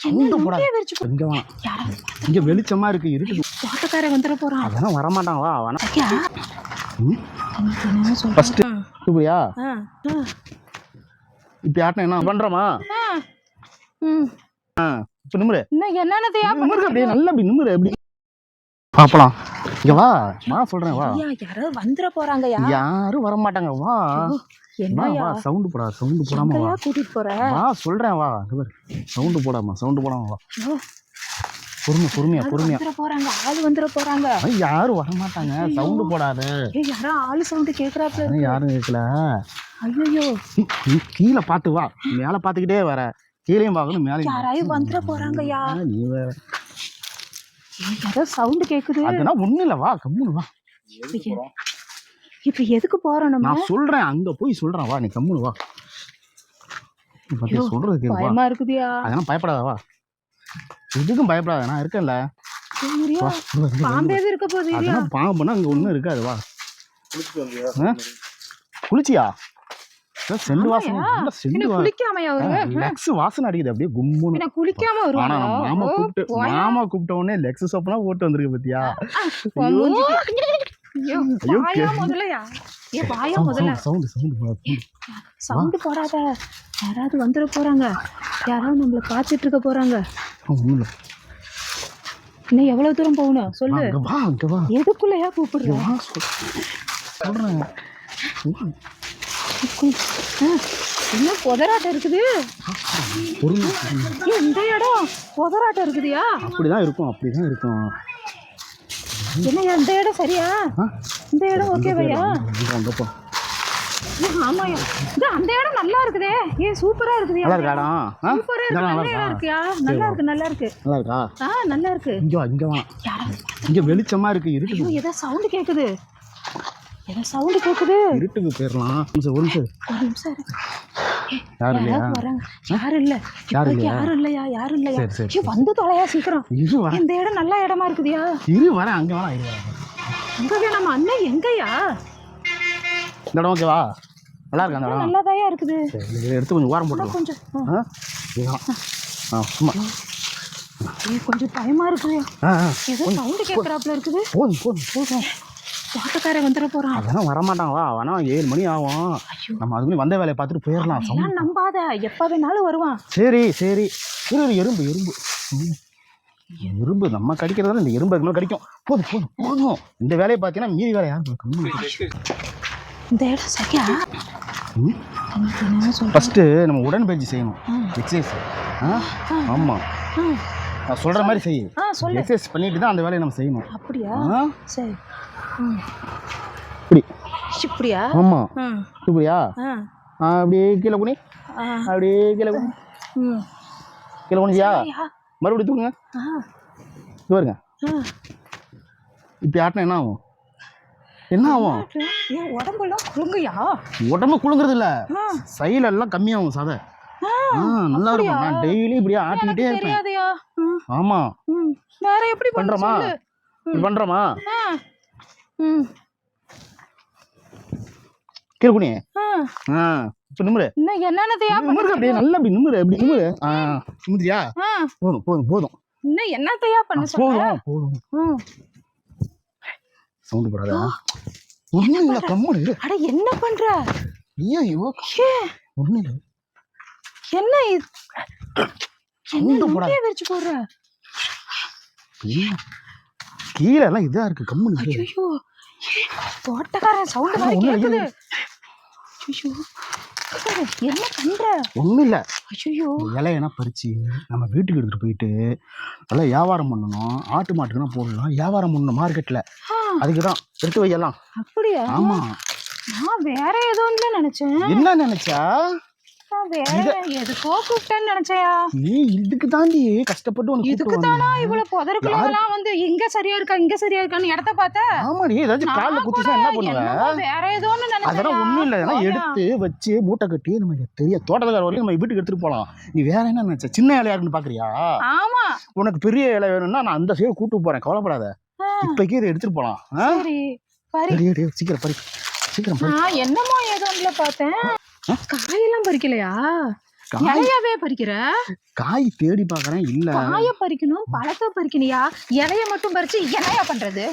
Sound போடாத. இங்க வா. இங்க வெளிச்சமா இருக்கு, இருட்டு. தோட்டக்காரன் வந்துட போறான். அதெல்லாம் வரமாட்டான், வா வேணா. ஃபர்ஸ்ட் இப்படியா இப்ப யாருன்னா என்ன பண்றோமா? இப்ப நிமிரு. இன்னும் என்னன்னதையா நிமிரு, அப்படியே நல்லா அப்படி நிமிரு. எப்படி பாப்பலாம். இங்க வா, நான் சொல்றேன் வா. யாரோ வந்துட போறாங்க. யாரும் வர மாட்டாங்க, வா. என்னையா சவுண்ட் போடா, சவுண்ட் போடாம வா. கூட்டிட்டு போற? வா சொல்றேன் வா. சவுண்ட் போடாம வா. பொறுமையா வந்துட போறாங்க, ஆளு வந்துட போறாங்க. யாரும் வர மாட்டாங்க, சவுண்ட் போடாத. யாரோ ஆளு சவுண்ட் கேக்குறாப்ல. யாரும் கேட்கல. ஐயோ, கீழே பாத்து வா, மேல பாத்துக்கிட்டே வர. கீழையும் பாக்கணும், மேலே. யாராயும் வந்துட போறாங்கயா. நீ வேற. ஏதோ சவுண்ட் கேக்குது. அதெல்லாம் ஒண்ணு இல்ல, வா கம்முனு வா. இப்ப எதுக்கு போறோம் நம்ம? நான் சொல்றேன், அங்க போய் சொல்றேன், வா. நீ கம்முனு வா. சொல்றது கேளு. பயமா இருக்குதியா? அதெல்லாம் பயப்படாத, வா. எதுக்கும் பயப்படாத, நான் இருக்கேன்ல. பாம்பே இருக்க போகுது. அதெல்லாம் பாம்புனா அங்க ஒண்ணும் இருக்காது, வா. குளிச்சியா? செண்டு வாசனை, செண்டு குளிக்காமையா வருவேன்? லெக்ஸ் வாசனை அடிக்குது அப்படியே கும்முன்னு. நான் குளிக்காம வருவேன். ஆனா மாமா கூப்பிட்ட உடனே லெக்ஸ் சோப்லாம் போட்டு வந்திருக்கு பத்தியா? சவுண்ட் போடாத. யாராவது வந்துட போறாங்க, யாராவது நம்மள பாத்துட்டு இருக்க போறாங்க. இன்னும் எவ்வளவு தூரம் போகணும் சொல்லு. எதுக்குள்ளயா கூப்பிடுறேன்? சொல்றேன். என்ன புதராட்டம் இருக்குது? இந்த இடம் புதராட்டம் இருக்குதியா? அப்படிதான் இருக்கும். என்ன இந்த இடம் சரியா? இந்த இடம் ஓகேவையா? ஆமாயா, அந்த இடம் நல்லா இருக்குதே. சூப்பரா இருக்குதியா? நல்லா இருக்கா? சூப்பரா இருக்கு, நல்ல இடம் இருக்குயா. நல்லா இருக்கு. நல்லா இருக்கா? நல்லா இருக்கு. இங்க வா. இங்க வெளிச்சமா இருக்கு, இருட்டு. ஏதோ சவுண்ட் கேக்குது. இருட்டுக்கு போயிடலாம். ஒரு நிமிஷம். யாரும் இல்லையா? வந்து தொலையா சீக்கிரம். இந்த இடம் நல்ல இடமா இருக்குதியா? இரு வரேன், அங்க வா. அங்க நம்ம அண்ணன் எங்கயா? இந்த இடம் ஓகேவா? நல்லா இருக்கா? அந்த இடம் நல்லாதாயா இருக்குது. எடுத்து கொஞ்சம் ஓரம் போட்டு கொஞ்சம் சும்மா. கொஞ்சம் பயமா இருக்குது. ஏதோ சவுண்ட் கேட்கறாப்ல இருக்குது. போதும். தோட்டக்காரன் வந்துட போறான். அதெல்லாம் வரமாட்டான், வா வேணா. 7 மணி ஆகும். நம்ம அதுக்குள்ளே வந்த வேலையை பார்த்துட்டு போயிடலாம். நம்பாத, எப்ப வேணாலும் வருவான். சரி. எறும்பு நம்ம கடிக்கிறதால இந்த எறும்பு கடிக்கும். போதும். இந்த வேலையை பார்த்தீங்கன்னா மீதி வேலை யாரும் இந்த இடம் சரியா? ஃபர்ஸ்ட் நம்ம உடற்பயிற்சி செய்யணும், எக்ஸசைஸ். ஆமா, நான் சொல்ற மாதிரி செய்யு. எக்ஸசைஸ் பண்ணிட்டு தான் அந்த வேலையை நம்ம செய்யணும். அப்படியா? சரி. இப்படியா? ஆமா, இப்படியா? அப்படியே கீழே குனி. கீழே குனிச்சியா? மறுபடியும் தூங்குங்க. பாருங்க. இப்ப யாருன்னா என்ன ஆகும்? உடம்பெல்லாம் குலுங்குயா? உடம்பு குலுங்குறது இல்ல, சைல எல்லாம் கம்மியாகும் சதை. நல்லா இருக்கும். நான் டெய்லி இப்படியே ஆட்டிக்கிட்டே இருப்பேன். ஆமா. வேற எப்படி பண்றோமா? கீழே குனி. இப்ப நிமிரு. இன்னும் என்னன்னதையா நிமிரு, அப்படியே நல்லா அப்படி நிமிரு. நிமிரியா? போதும். இன்னும் என்னத்தையா பண்ண சொல்ற? போதும். சவுண்ட் போடாத. ஒண்ணு இல்ல, கம்முனு. அட என்ன பண்ற? ஐயோ, ஒண்ணு இல்ல. என்ன சவுண்ட் போடாத. வெறிச்சு போடுற? கீழ எல்லாம் இதா இருக்கு, கம்முனு. ஐயோ, தோட்டக்காரன் சவுண்ட் வேற கேக்குது. ஐயோ, என்ன பண்ற? ஒண்ணு இல்ல. ஐயோ, இலையெல்லாம் பறிச்சு நம்ம வீட்டுக்கு எடுத்துட்டு போயிட்டு நல்லா வியாபாரம் பண்ணணும். ஆட்டு மாட்டுக்குன்னா போடலாம், வியாபாரம் பண்ணணும் மார்க்கெட்ல. அதுக்குதான் எடுத்து வைக்கலாம். அப்படியா? ஆமா. நான் வேற ஏதோ நினைச்சேன். என்ன நினைச்சா? வேற எதுக்கோ கூப்பிட்டேன்னு நினைச்சையா? நீ இதுக்கு தாண்டி கஷ்டப்பட்டு இதுக்கு தானா இவ்வளவு புதருக்குலாம் வந்து இங்க சரியா இருக்கான்னு இடத்த பார்த்த? ஆமாடி, ஏதாச்சும் கால்ல குத்திச்சா என்ன பண்ணுவ? வேற ஏதோன்னு நினைச்சேன். அதெல்லாம் ஒண்ணும் இல்ல, அதெல்லாம் எடுத்து வச்சு மூட்டை கட்டி நம்ம தெரிய தோட்டத்துக்கார வரைக்கும் நம்ம வீட்டுக்கு எடுத்துட்டு போலாம். நீ வேற என்ன நினைச்ச? சின்ன இலையா இருக்குன்னு பாக்குறியா? ஆமா, உனக்கு பெரிய இலை வேணும்னா நான் அந்த சைடு கூட்டு போறேன், கவலைப்படாத. இப்பக்கே இதை எடுத்துட்டு போலாம். சீக்கிரம் பறி. நான் என்னமோ ஏதோ பார்த்தேன். காயெல்லாம் பறிக்கலையா? இலையாவே பறிக்கிற? காய் தேடி பாக்குறேன் இல்ல. காய பறிக்கணும், பழத்தை பறிக்கணியா? இலைய மட்டும் பறிச்சு என்னையா பண்றது?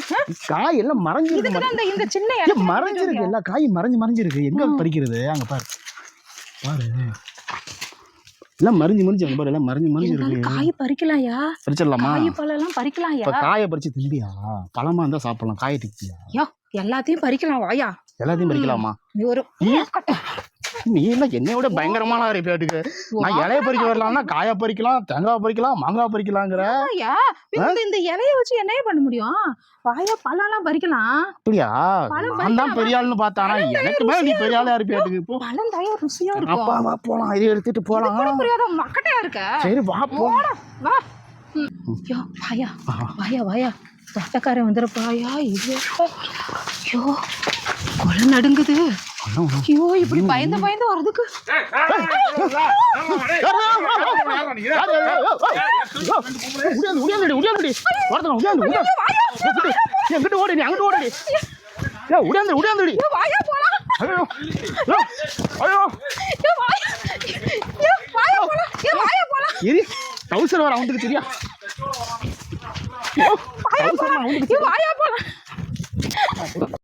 காய் எல்லாம் மறைஞ்சிருக்கு. இதுக்குதான் இந்த சின்ன மறைஞ்சிருக்கு, எல்லா காய் மறைஞ்சிருக்கு. எங்க பறிக்கிறது? அங்க பாரு பாரு, எல்லாம் மறிஞ்சு அங்க பாரு, எல்லாம் மறிஞ்சு இருக்கு. காய் பறிக்கலாம்யா? பறிச்சிடலாமா? காய் பழம் எல்லாம் பறிக்கலாம்யா? இப்ப காயை பறிச்சு திம்பியா? பழமா இருந்தா சாப்பிடலாம், காயை திப்பியா? யோ, எல்லாத்தையும் பறிக்கலாம் வாயா. எல்லாத்தையும் பறிக்கலாமா? நீ எல்லாம் என்னையோட பயங்கரமான பேட்டுக்கு. நான் இலைய பறிக்க வரலாம்னா காயை பறிக்கலாம், தேங்காய் பறிக்கலாம், மாங்காய் பறிக்கலாங்கிற. இந்த இலைய வச்சு என்னைய பண்ண முடியும்? வாயா, பழம் எல்லாம் பறிக்கலாம். அப்படியா? நான் தான் பெரிய ஆளுன்னு பார்த்தானா? எனக்கு மேல நீ பெரிய ஆளா இருப்பியாட்டுக்கு. போ, பழம் தயா ருசியா இருக்கும். அப்பா வா போலாம், இதை எடுத்துட்டு போலாம். புரியாத மக்கட்டையா இருக்க. சரி வா போலாம். வா. யோ வாயா வாயா வாயா, தட்டக்காரன் வந்துருப்பாயா. இது ஐயோ, கொலை நடுங்குது. ஐயோ, இப்படி பயந்து வர்றதுக்கு. டவுசர் வர அவனுக்கு தெரியா? வாயா போலாம்.